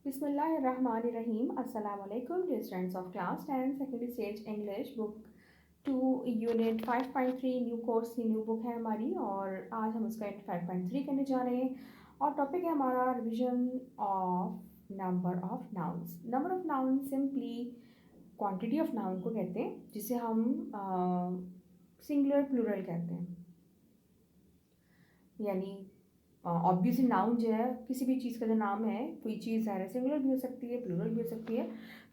Bismillahirrahmanirrahim. Assalamu alaikum, dear students of class 10 secondary stage English book 2 unit 5.3 new course की new book है हमारी और आज हम उसका 5.3 करने जा रहे हैं और टॉपिक है हमारा revision of number of nouns. Number of noun simply quantity of noun को कहते हैं जिसे हम सिंगुलर प्लूरल कहते हैं। यानी ऑब्वियसली नाउन जो है किसी भी चीज़ का जो नाम है, कोई चीज़ है सिंगुलर भी हो सकती है प्लूरल भी हो सकती है।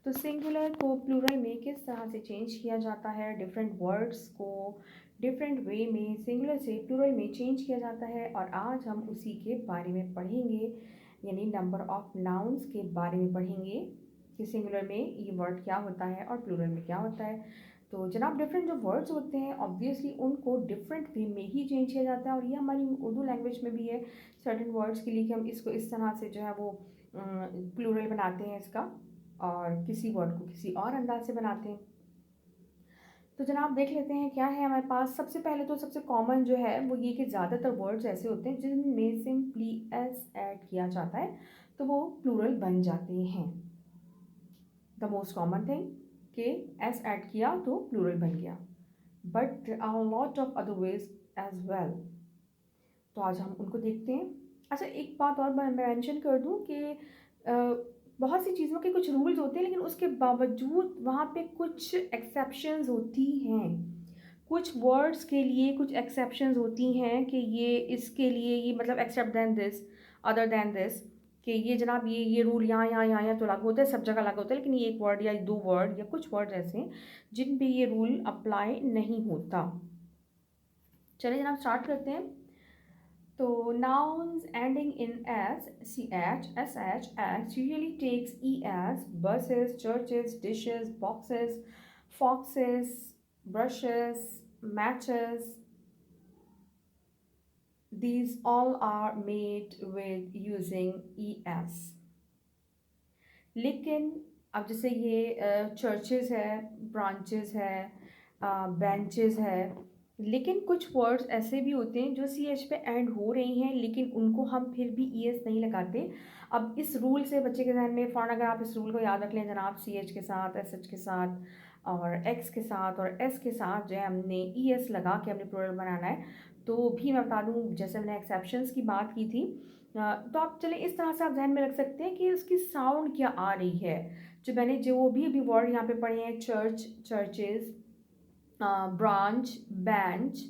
तो सिंगुलर को प्लूरल में किस तरह से चेंज किया जाता है, डिफरेंट वर्ड्स को डिफरेंट वे में सिंगुलर से प्लूरल में चेंज किया जाता है और आज हम उसी के बारे में पढ़ेंगे। यानी नंबर ऑफ नाउन्स के बारे में पढ़ेंगे कि सिंगुलर में ये वर्ड क्या होता है और प्लूरल में क्या होता है। तो जनाब डिफरेंट जो वर्ड्स होते हैं ऑब्वियसली उनको डिफरेंट वे में ही चेंज किया जाता है और ये हमारी उर्दू लैंग्वेज में भी है सर्टेन वर्ड्स के लिए कि हम इसको इस तरह से जो है वो प्लूरल बनाते हैं इसका और किसी वर्ड को किसी और अंदाज से बनाते हैं। तो जनाब देख लेते हैं क्या है हमारे पास। सबसे पहले तो सबसे कॉमन जो है वो ये कि ज़्यादातर वर्ड्स ऐसे होते हैं जिनमें सिंपली एस ऐड किया जाता है तो वो प्लूरल बन जाते हैं। द मोस्ट कॉमन थिंग कि एस ऐड किया तो प्लूरल बन गया, but are lot of other ways as well. तो आज हम उनको देखते हैं। अच्छा एक बात और मैं मेंशन कर दूं कि बहुत सी चीज़ों के कुछ रूल्स होते हैं लेकिन उसके बावजूद वहाँ पे कुछ एक्सेप्शंस होती हैं। कुछ वर्ड्स के लिए कुछ एक्सेप्शंस होती हैं कि ये इसके लिए ये मतलब except than this, other than this, कि ये जनाब ये रूल यहाँ यहाँ यहाँ यहाँ तो लागू होता है, सब जगह लागू होता है, लेकिन ये एक वर्ड या दो वर्ड या कुछ वर्ड ऐसे हैं जिन पे ये रूल अप्लाई नहीं होता। चलिए जनाब स्टार्ट करते हैं। तो nouns ending in s, ch, sh, x usually takes es, buses, churches, dishes, boxes, foxes, brushes, matches. These all are made with using es. लेकिन अब जैसे ये चर्चेस है, ब्रांचेस है, बेंचेस है, लेकिन कुछ वर्ड्स ऐसे भी होते हैं जो सी एच पे एंड हो रही हैं लेकिन उनको हम फिर भी ई एस नहीं लगाते। अब इस रूल से बच्चे के ध्यान में फ़ौरन अगर आप इस रूल को याद रख लें जनाब, सी एच के साथ, एस एच के साथ और एक्स के साथ और एस के साथ जो है हमने ई एस लगा के हमने प्लूरल बनाना है। तो भी मैं बता दूँ जैसे मैंने एक्सेप्शंस की बात की थी, तो आप चलें इस तरह से आप ध्यान में रख सकते हैं कि उसकी साउंड क्या आ रही है। जो मैंने जो भी अभी वर्ड यहाँ पे पढ़े हैं, चर्च, चर्चेज, ब्रांच, बेंच,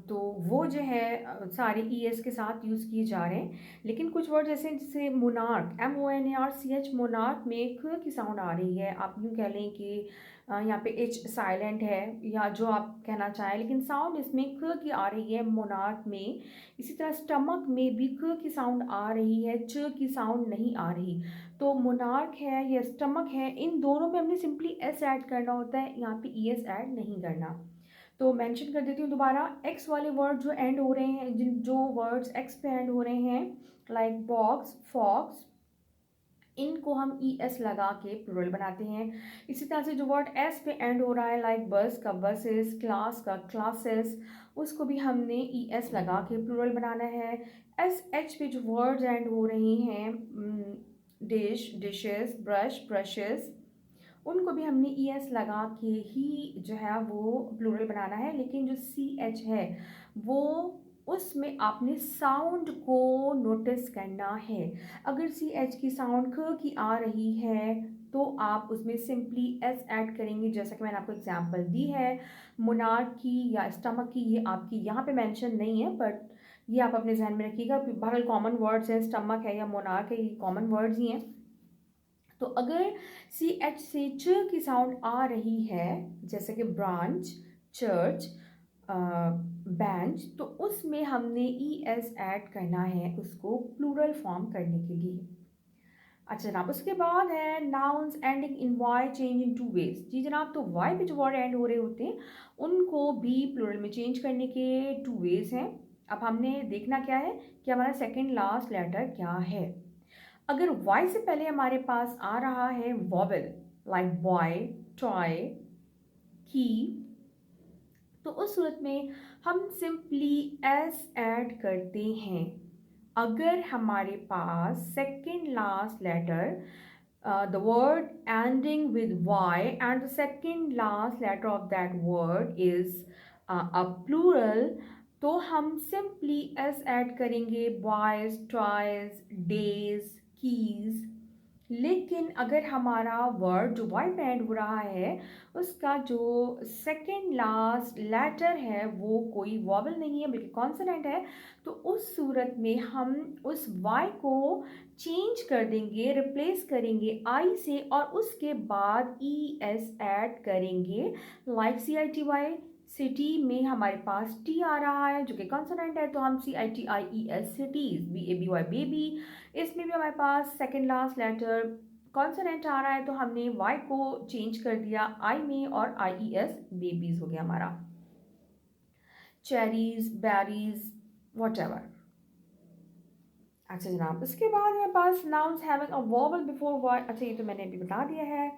तो वो जो है सारे ई एस के साथ यूज़ किए जा रहे हैं। लेकिन कुछ वर्ड जैसे जैसे monarch, M O N A R C H, monarch में ख की साउंड आ रही है। आप यूँ कह लें कि यहाँ पे एच साइलेंट है या जो आप कहना चाहें, लेकिन साउंड इसमें ख की आ रही है मोनार्क में। इसी तरह स्टमक में भी ख की साउंड आ रही है, च की साउंड नहीं आ रही। तो मोनार्क है या स्टमक है, इन दोनों में हमने सिंपली एस ऐड करना होता है, यहाँ पे ई एस ऐड नहीं करना। तो मेंशन कर देती हूँ दोबारा, एक्स वाले वर्ड जो एंड हो रहे हैं, जिन जो वर्ड्स एक्स पे एंड हो रहे हैं लाइक बॉक्स, फॉक्स, इनको हम ई एस लगा के प्लूरल बनाते हैं। इसी तरह से जो वर्ड एस पे एंड हो रहा है लाइक बस का बसेस, क्लास का क्लासेस, उसको भी हमने ई एस लगा के प्लूरल बनाना है। एस एच पे जो वर्ड्स एंड हो रही हैं, डिश, डिशेस, ब्रश, ब्रशेस, उनको भी हमने ई एस लगा के ही जो है वो प्लूरल बनाना है। लेकिन जो सी एच है वो उसमें आपने साउंड को नोटिस करना है। अगर सी एच की साउंड ख की आ रही है तो आप उसमें सिंपली एस ऐड करेंगे, जैसा कि मैंने आपको एग्जांपल दी है मोनार्क की या स्टमक की। ये आपकी यहाँ पे मेंशन नहीं है बट ये आप अपने जहन में रखिएगा। बहरहाल कॉमन वर्ड्स हैं, स्टमक है या मोनार्क है, ये कॉमन वर्ड्स ही हैं। तो अगर सी एच से च की साउंड आ रही है जैसे कि ब्रांच, चर्च, बेंच, तो उसमें हमने ई एस ऐड करना है उसको प्लूरल फॉर्म करने के लिए। अच्छा जनाब उसके बाद है nouns ending in Y change into ves. जी जनाब, तो वाई पे जो वर्ड एंड हो रहे होते हैं उनको भी प्लूरल में चेंज करने के टू वेज हैं। अब हमने देखना क्या है कि हमारा सेकेंड लास्ट लेटर क्या है। अगर वाई से पहले हमारे पास आ रहा है वॉवेल लाइक बॉय, टॉय, की, तो उस सूरत में हम सिंपली एस ऐड करते हैं अगर हमारे पास second last letter the word ending with y and the second last letter of that word is a plural, तो हम simply s ऐड करेंगे boys, toys, days, keys। लेकिन अगर हमारा वर्ड जो वाई पे एंड हो रहा है उसका जो सेकेंड लास्ट लेटर है वो कोई वॉवल नहीं है बल्कि कॉन्सोनेंट है, तो उस सूरत में हम उस वाई को चेंज कर देंगे, रिप्लेस करेंगे आई से और उसके बाद ई एस ऐड करेंगे। Like C I T Y, city में हमारे पास टी आ रहा है जो कि कॉन्सोनेंट है, तो हम C I T I E S cities, B A B Y baby, इसमें भी हमारे पास सेकेंड लास्ट लेटर कॉन्सोनेंट आ रहा है, तो हमने वाई को चेंज कर दिया आई में और आई ई एस बेबीज हो गया हमारा। Cherries, berries, whatever. अच्छा जनाब, इसके बाद हमारे पास nouns having a vowel before Y, अच्छा ये तो मैंने अभी बता दिया है।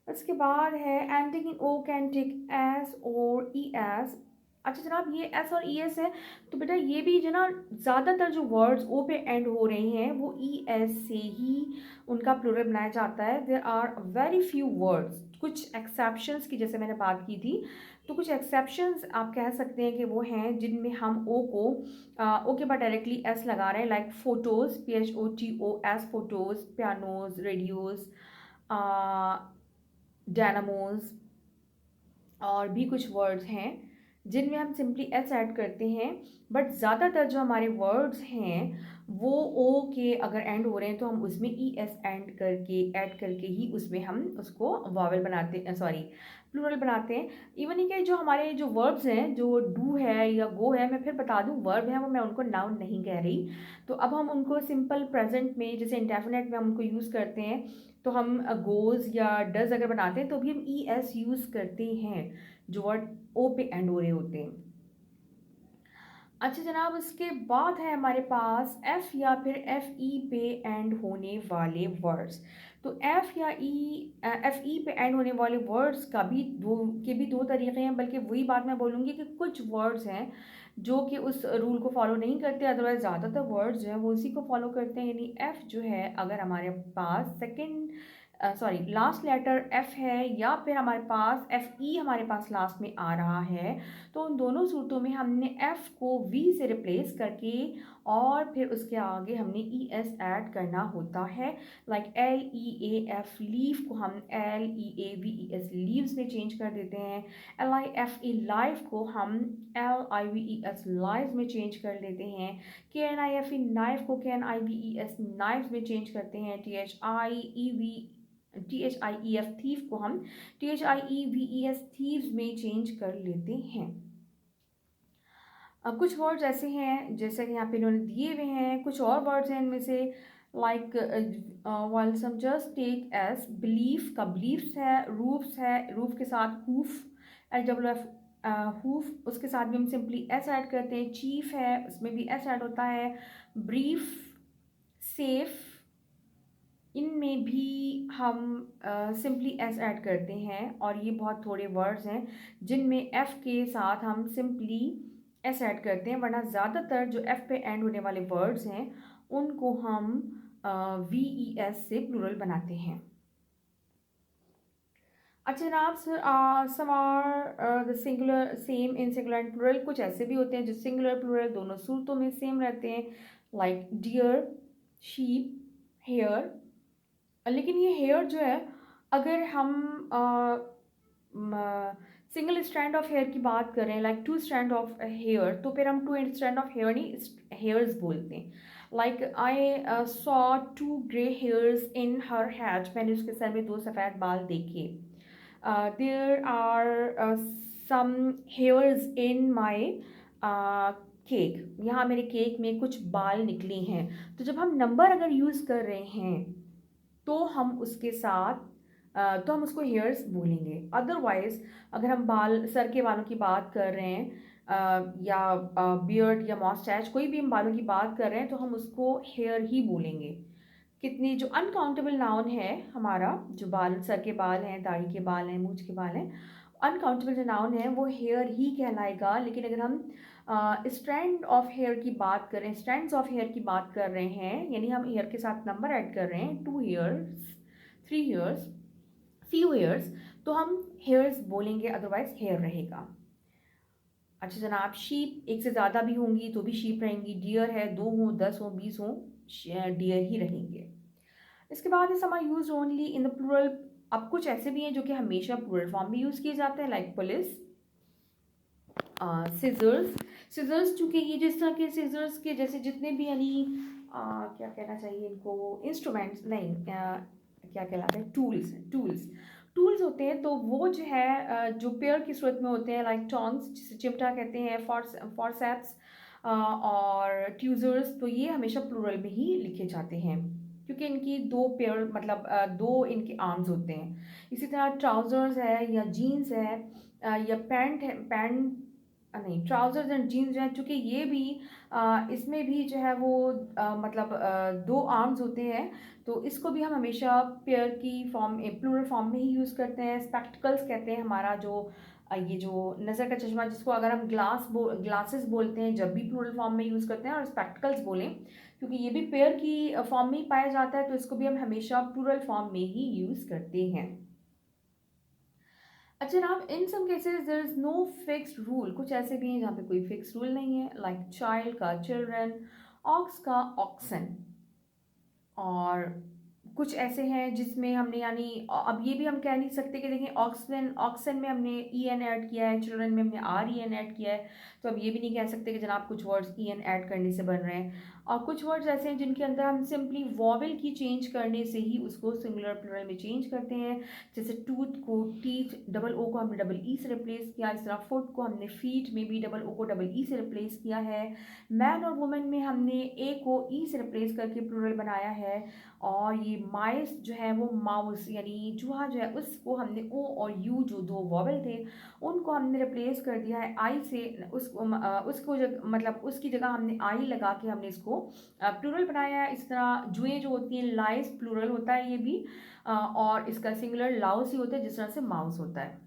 उसके बाद है ending in O can take S और ई एस। अच्छा जनाब, ये एस और ई एस है तो बेटा ये भी जो ना ज़्यादातर जो वर्ड्स ओ पे एंड हो रहे हैं वो ई एस से ही उनका प्लूरल बनाया जाता है। There are very few words, कुछ एक्सेप्शंस की जैसे मैंने बात की थी, तो कुछ एक्सेप्शंस आप कह सकते हैं कि वो हैं जिनमें हम ओ को ओ के बाद डायरेक्टली एस लगा रहे हैं, like photos, P H O T O S, photos, pianos, radios, dynamos, और भी कुछ वर्ड्स हैं जिनमें हम सिंपली एस ऐड करते हैं। बट ज़्यादातर जो हमारे वर्ड्स हैं वो ओ के अगर एंड हो रहे हैं तो हम उसमें ई एस ऐड करके ही उसमें हम उसको वावल बनाते हैं, सॉरी प्लूरल बनाते हैं। इवन कि जो हमारे जो वर्ब्स हैं, जो डू है या गो है, मैं फिर बता दूं वर्ब है वो मैं उनको नाउन नहीं कह रही, तो अब हम उनको सिंपल प्रेजेंट में जैसे इंडेफिनेट में हम उनको यूज़ करते हैं, तो हम गोज़ या डज अगर बनाते हैं तो भी हम ई एस यूज़ करते हैं जो वर्ड ओ पे एंड हो रहे होते हैं। अच्छा जनाब, उसके बाद है हमारे पास एफ़ या फिर एफ़ ई पे एंड होने वाले वर्ड्स। तो एफ़ या ई, एफ़ ई पे एंड होने वाले वर्ड्स का भी दो तरीक़े हैं, बल्कि वही बात मैं बोलूँगी कि कुछ वर्ड्स हैं जो कि उस रूल को फॉलो नहीं करते, अदरवाइज़ ज़्यादातर वर्ड्स जो हैं वो उसी को फॉलो करते हैं। यानी एफ़ जो है अगर हमारे पास second sorry last letter F है या फिर हमारे पास एफ़ ई हमारे पास लास्ट में आ रहा है, तो उन दोनों सूरतों में हमने एफ़ को वी से रिप्लेस करके और फिर उसके आगे हमने ई एस ऐड करना होता है। Like L E A F leaf को हम L E A V E S leaves में चेंज कर देते हैं। L I F E life को हम L I V E S live में चेंज कर देते हैं। K N I F E knife को K N I V E S knife में चेंज करते हैं। T H I E F thief को हम T H I E V E S thieves में चेंज कर लेते हैं। अब कुछ वर्ड्स ऐसे हैं जैसे कि यहाँ पे इन्होंने दिए हुए हैं, कुछ और वर्ड्स हैं इनमें से like while some just take S, belief का बिलीफ्स है, रूफ्स है, रूफ के साथ hoof, H W F hoof, उसके साथ भी हम सिंपली एस ऐड करते हैं। चीफ है उसमें भी एस ऐड होता है। ब्रीफ, सेफ, इनमें भी हम सिंपली एस ऐड करते हैं। और ये बहुत थोड़े वर्ड्स हैं जिनमें एफ़ के साथ हम सिंपली एस ऐड करते हैं, वरना ज़्यादातर जो एफ़ पे एंड होने वाले वर्ड्स हैं उनको हम वी ई एस से प्लूरल बनाते हैं। अच्छा जनाब, some are the singular same in singular and plural, कुछ ऐसे भी होते हैं जो सिंगुलर प्लूरल दोनों सूरतों में सेम रहते हैं, लाइक डियर, शीप, हेयर। लेकिन ये हेयर जो है अगर हम सिंगल स्ट्रैंड ऑफ हेयर की बात करें, like two strand of hair, तो फिर हम टू स्ट्रैंड ऑफ हेयर नहीं हेयर्स बोलते हैं। Like I saw two grey hairs in her hat, मैंने उसके सर में दो सफ़ेद बाल देखे। There are some hairs in my cake, यहाँ मेरे केक में कुछ बाल निकले हैं। तो जब हम नंबर अगर यूज़ कर रहे हैं तो हम उसके साथ तो हम उसको हेयर्स बोलेंगे। अदरवाइज़ अगर हम सर के बालों की बात कर रहे हैं या बियर्ड या मॉस्टैच, कोई भी हम बालों की बात कर रहे हैं तो हम उसको हेयर ही बोलेंगे। कितनी जो अनकाउंटेबल नाउन है हमारा, जो बाल सर के बाल हैं, दाढ़ी के बाल हैं, मूंछ के बाल हैं, अनकाउंटेबल जो नाउन है वो हेयर ही कहलाएगा। लेकिन अगर हम स्ट्रैंड ऑफ हेयर की बात करें, स्ट्रैंड्स ऑफ हेयर की बात कर रहे हैं, यानी हम हेयर के साथ नंबर ऐड कर रहे हैं, 2 हेयर्स, 3 हेयर्स, फ्यू हेयर्स, तो हम हेयर्स बोलेंगे, अदरवाइज हेयर रहेगा। अच्छा जनाब, शीप एक से ज़्यादा भी होंगी तो भी शीप रहेंगी, डियर है 2 हों 10 हों 20 हों डियर ही रहेंगे। इसके बाद इस some use only in the plural. अब कुछ ऐसे भी हैं जो कि हमेशा प्लूरल फॉर्म में यूज़ किए जाते हैं, लाइक पुलिस, सिजर्स। सिजर्स चूँकि ये जिस तरह के सिजर्स के जैसे जितने भी यानी क्या कहना चाहिए इनको, इंस्ट्रूमेंट्स नहीं, क्या कहलाते हैं, टूल्स, टूल्स टूल्स होते हैं, तो वो जो है जो पेयर की सूरत में होते हैं, लाइक टोंग्स जिसे चिमटा कहते हैं, फॉरसेप्स और ट्यूजर्स, तो ये हमेशा प्लूरल में ही लिखे जाते हैं क्योंकि इनकी दो पेयर मतलब दो इनके आर्म्स होते हैं। इसी तरह ट्राउज़र्स है या जीन्स है या पैंट है, पैंट नहीं, ट्राउज़र्स एंड जीन्स जो है चूँकि ये भी इसमें भी जो है वो मतलब दो आर्म्स होते हैं, तो इसको भी हम हमेशा पेयर की फॉर्म प्लूरल फॉर्म में ही यूज़ करते हैं। स्पेक्टिकल्स कहते हैं हमारा जो ये जो नज़र का चश्मा, जिसको अगर हम ग्लासेस बोलते हैं जब भी प्लूरल फॉर्म में यूज़ करते हैं, और स्पेक्टिकल्स बोलें क्योंकि ये भी पेयर की फॉर्म में ही पाया जाता है, तो इसको भी हम हमेशा प्लूरल फॉर्म में ही यूज़ करते हैं। अच्छा जनाब, in some cases there is no fixed rule, कुछ ऐसे भी हैं जहाँ पे कोई फिक्स रूल नहीं है, लाइक चाइल्ड का चिल्ड्रन, ऑक्स का ऑक्सन, और कुछ ऐसे हैं जिसमें हमने यानी अब ये भी हम कह नहीं सकते कि देखें ऑक्सन ऑक्सन में हमने ई एन ऐड किया है, चिल्ड्रन में हमने आर ई एन ऐड किया है, तो अब ये भी नहीं कह सकते कि जनाब कुछ वर्ड्स ई एन ऐड करने से बन रहे हैं। और कुछ वर्ड्स ऐसे हैं जिनके अंदर हम सिंपली वॉवल की चेंज करने से ही उसको सिंगुलर प्लूरल में चेंज करते हैं, जैसे टूथ को टीथ, डबल ओ को हमने डबल ई से रिप्लेस किया, इस तरह फुट को हमने फीट में भी डबल ओ को डबल ई से रिप्लेस किया है, मैन और वुमेन में हमने ए को ई से रिप्लेस करके प्लूरल बनाया है, और ये माइस जो है वो माउस यानी चूहा जो है उसको हमने ओ और यू जो दो वॉवल थे उनको हमने रिप्लेस कर दिया है आई से, उसको मतलब उसकी जगह हमने आई लगा के हमने इसको प्लूरल बनाया है। इस तरह जुएँ जो होती हैं, लाइस प्लूरल होता है ये भी, और इसका सिंगुलर लाउस ही होता है जिस तरह से माउस होता है।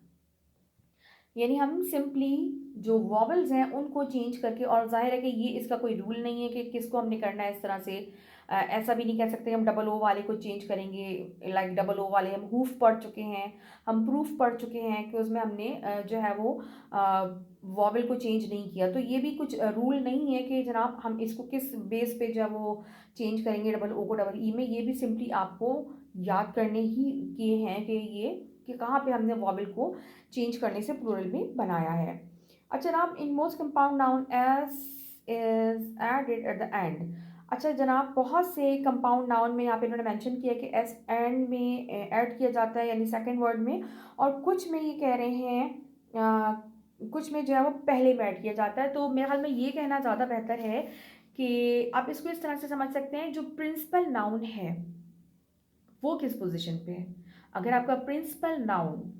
यानी हम सिंपली जो वॉवल्स हैं उनको चेंज करके, और जाहिर है कि ये इसका कोई रूल नहीं है कि किसको हमने करना है इस तरह से, ऐसा भी नहीं कह सकते हम डबल ओ वाले को चेंज करेंगे, लाइक डबल ओ वाले हम हूफ पढ़ चुके हैं, हम प्रूफ पढ़ चुके हैं कि उसमें हमने जो है वो वॉवल को चेंज नहीं किया, तो ये भी कुछ रूल नहीं है कि जनाब हम इसको किस बेस पे जो है वो चेंज करेंगे डबल ओ को डबल ई में, ये भी सिंपली आपको याद करने ही किए हैं कि ये कि कहाँ पे हमने वॉवल को चेंज करने से प्लूरल में बनाया है। अच्छा जनाब, in most compound noun S is added at the end. अच्छा जनाब, बहुत से कंपाउंड नाउन में यहाँ पे इन्होंने मेंशन किया कि एस एंड में ऐड किया जाता है यानी सेकंड वर्ड में, और कुछ में ये कह रहे हैं कुछ में जो है वो पहले में ऐड किया जाता है। तो मेरे ख्याल में ये कहना ज़्यादा बेहतर है कि आप इसको इस तरह से समझ सकते हैं, जो प्रिंसिपल नाउन है वो किस पोजीशन पे है। अगर आपका प्रिंसिपल नाउन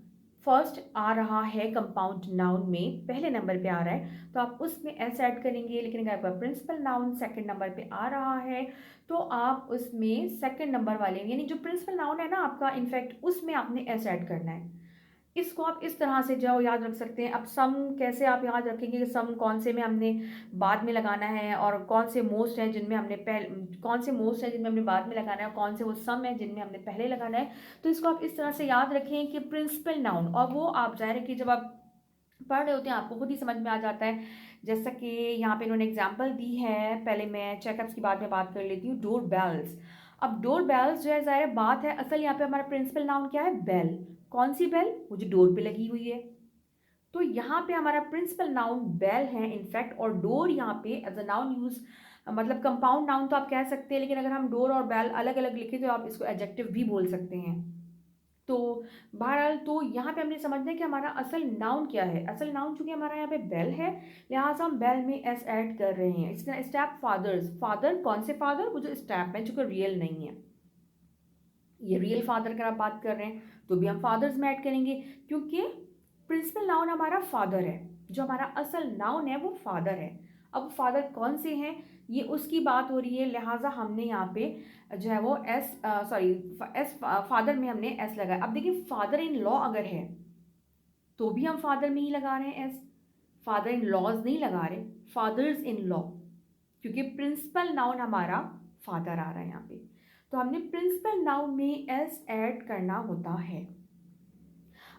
फर्स्ट आ रहा है कंपाउंड नाउन में, पहले नंबर पे आ रहा है, तो आप उसमें एस ऐड करेंगे, लेकिन अगर आपका प्रिंसिपल नाउन सेकंड नंबर पे आ रहा है तो आप उसमें सेकंड नंबर वाले यानी जो प्रिंसिपल नाउन है ना आपका, इनफैक्ट उसमें आपने एस ऐड करना है। इसको आप इस तरह से जो याद रख सकते हैं। अब सम कैसे आप याद रखेंगे कि सम कौन से में हमने बाद में लगाना है, और कौन से मोस्ट हैं जिनमें हमने कौन से मोस्ट हैं जिनमें हमने बाद में लगाना है, और कौन से वो सम हैं जिनमें हमने पहले लगाना है। तो इसको आप इस तरह से याद रखें कि प्रिंसिपल नाउन, और वो आप जाहिर है कि जब आप पढ़ रहे होते हैं आपको खुद ही समझ में आ जाता है। जैसा कि यहाँ पे इन्होंने एग्जाम्पल दी है, पहले मैं चेकअप्स की बाद में बात कर लेती हूँ। डोर बेल्स, अब डोर बेल्स जो है ज़ाहिर बात है, असल यहाँ पे हमारा प्रिंसिपल नाउन क्या है, बेल। कौन सी बेल, वो जो डोर पे लगी हुई है, तो यहाँ पे हमारा प्रिंसिपल नाउन बेल है इनफैक्ट, और डोर यहाँ पे एज अ नाउन यूज मतलब कंपाउंड नाउन तो आप कह सकते हैं, लेकिन अगर हम डोर और बेल अलग अलग लिखें तो आप इसको एडजेक्टिव भी बोल सकते हैं। तो बहरहाल तो यहाँ पे हमने समझना है कि हमारा असल नाउन क्या है। असल नाउन चूंकि हमारा यहाँ पे बेल है, लिहाजा हम बेल में एस ऐड कर रहे हैं। इस तरह स्टेप फादर्स, फादर कौन से फादर, वो जो स्टेप है चूंकि रियल नहीं है, ये रियल फादर की आप बात कर रहे हैं तो भी हम फादर्स में ऐड करेंगे, क्योंकि प्रिंसिपल नाउन हमारा फादर है, जो हमारा असल नाउन है वो फादर है। अब फादर कौन से हैं ये उसकी बात हो रही है, लिहाजा हमने यहाँ पे जो है वो एस फादर में हमने एस लगाया। अब देखिए फादर इन लॉ अगर है तो भी हम फादर में ही लगा रहे हैं एस, फादर इन लॉज नहीं लगा रहे, फादर्स इन लॉ, क्योंकि प्रिंसिपल नाउन हमारा फादर आ रहा है यहाँ पे, तो हमने प्रिंसिपल नाउन में एस ऐड करना होता है।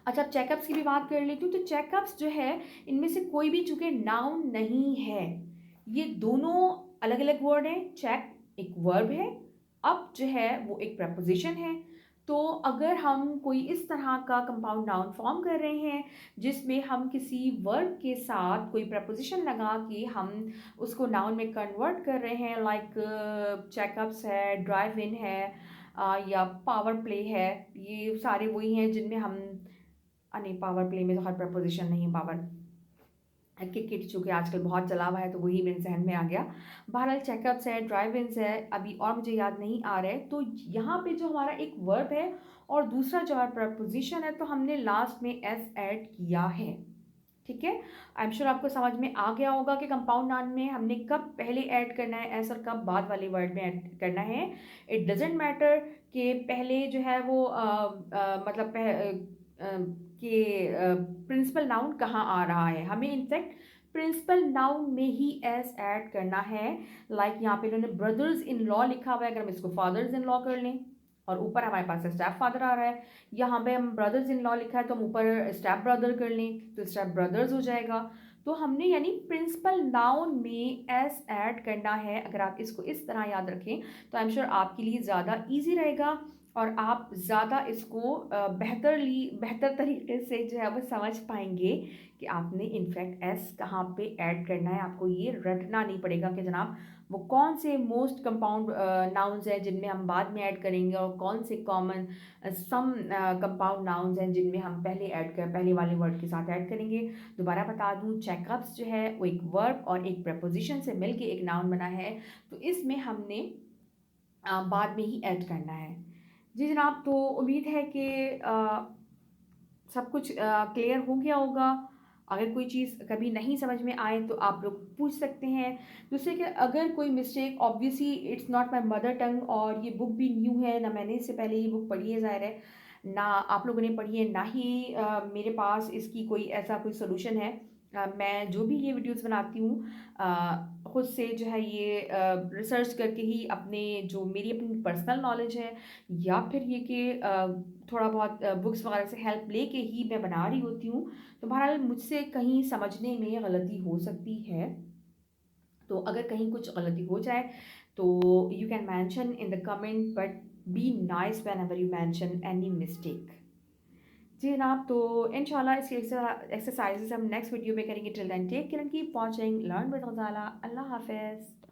अच्छा, अब चेकअप्स की भी बात कर लेती हूँ। तो चेकअप्स जो है, इनमें से कोई भी चूंकि नाउन नहीं है, ये दोनों अलग अलग वर्ड हैं। चेक एक वर्ब है, अप जो है वो एक प्रपोजिशन है। तो अगर हम कोई इस तरह का कंपाउंड नाउन फॉर्म कर रहे हैं जिसमें हम किसी वर्ब के साथ कोई प्रपोजिशन लगा के हम उसको नाउन में कन्वर्ट कर रहे हैं, लाइक चेकअप्स है, ड्राइव इन है, या पावर प्ले है, ये सारे वही हैं जिनमें हम नहीं, पावर प्ले में तो हर प्रपोजिशन नहीं है। पावर क्रिकेट चूँकि आजकल बहुत चला हुआ है तो वही मेरे जहन में आ गया। बहरहाल चेकअप्स है, ड्राइव इन्स है, अभी और मुझे याद नहीं आ रहा है। तो यहाँ पे जो हमारा एक वर्ब है और दूसरा जो हमारा प्रपोजिशन है, तो हमने लास्ट में एस ऐड किया है। ठीक है, आई एम श्योर आपको समझ में आ गया होगा कि कंपाउंड नाउन में हमने कब पहले ऐड करना है एस और कब बाद वाले वर्ड में ऐड करना है। इट डजेंट मैटर कि पहले जो है वो मतलब कि प्रिंसिपल नाउन कहाँ आ रहा है, हमें इनफैक्ट प्रिंसिपल नाउन में ही एस ऐड करना है। लाइक यहाँ पे इन्होंने ब्रदर्स इन लॉ लिखा हुआ है, अगर हम इसको फादर्स इन लॉ कर लें और ऊपर हमारे पास स्टेप फादर आ रहा है, यहाँ पे हम ब्रदर्स इन लॉ लिखा है तो हम ऊपर स्टेप ब्रदर कर लें तो स्टेप ब्रदर्स हो जाएगा। तो हमने यानी प्रिंसिपल नाउन में एस ऐड करना है। अगर आप इसको इस तरह याद रखें तो आई एम श्योर आपके लिए ज़्यादा ईजी रहेगा और आप ज़्यादा इसको बेहतर तरीके से जो है वो समझ पाएंगे कि आपने इनफैक्ट एस कहाँ पे ऐड करना है। आपको ये रटना नहीं पड़ेगा कि जनाब वो कौन से मोस्ट कंपाउंड नाउन्स हैं जिनमें हम बाद में ऐड करेंगे और कौन से कॉमन सम कंपाउंड नाउन्स हैं जिनमें हम पहले वाले वर्ड के साथ ऐड करेंगे। दोबारा बता दूं, चेकअप्स जो है वो एक वर्ब और एक प्रपोजिशन से मिलके एक नाउन बना है, तो इसमें हमने बाद में ही ऐड करना है। जी जनाब, तो उम्मीद है कि सब कुछ क्लियर हो गया होगा। अगर कोई चीज़ कभी नहीं समझ में आए तो आप लोग पूछ सकते हैं। दूसरे कि अगर कोई mistake, obviously it's not my mother tongue और ये बुक भी न्यू है, ना मैंने इससे पहले ये बुक पढ़ी है, ज़ाहिर है ना आप लोगों ने पढ़ी है, ना ही मेरे पास इसकी कोई ऐसा कोई सोल्यूशन है। मैं जो भी ये वीडियोस बनाती हूँ खुद से जो है ये रिसर्च करके ही, अपने जो मेरी अपनी पर्सनल नॉलेज है या फिर ये कि थोड़ा बहुत बुक्स वगैरह से हेल्प लेके ही मैं बना रही होती हूँ। तो बहरहाल मुझसे कहीं समझने में गलती हो सकती है, तो अगर कहीं कुछ गलती हो जाए तो you can mention in the comment, but be nice whenever you mention any mistake. जी जनाब, तो इंशाल्लाह इसकी एक्सरसाइजेस हम नेक्स्ट वीडियो में करेंगे। Till then take care and keep watching learn with Ghazala. अल्लाह हाफिज़।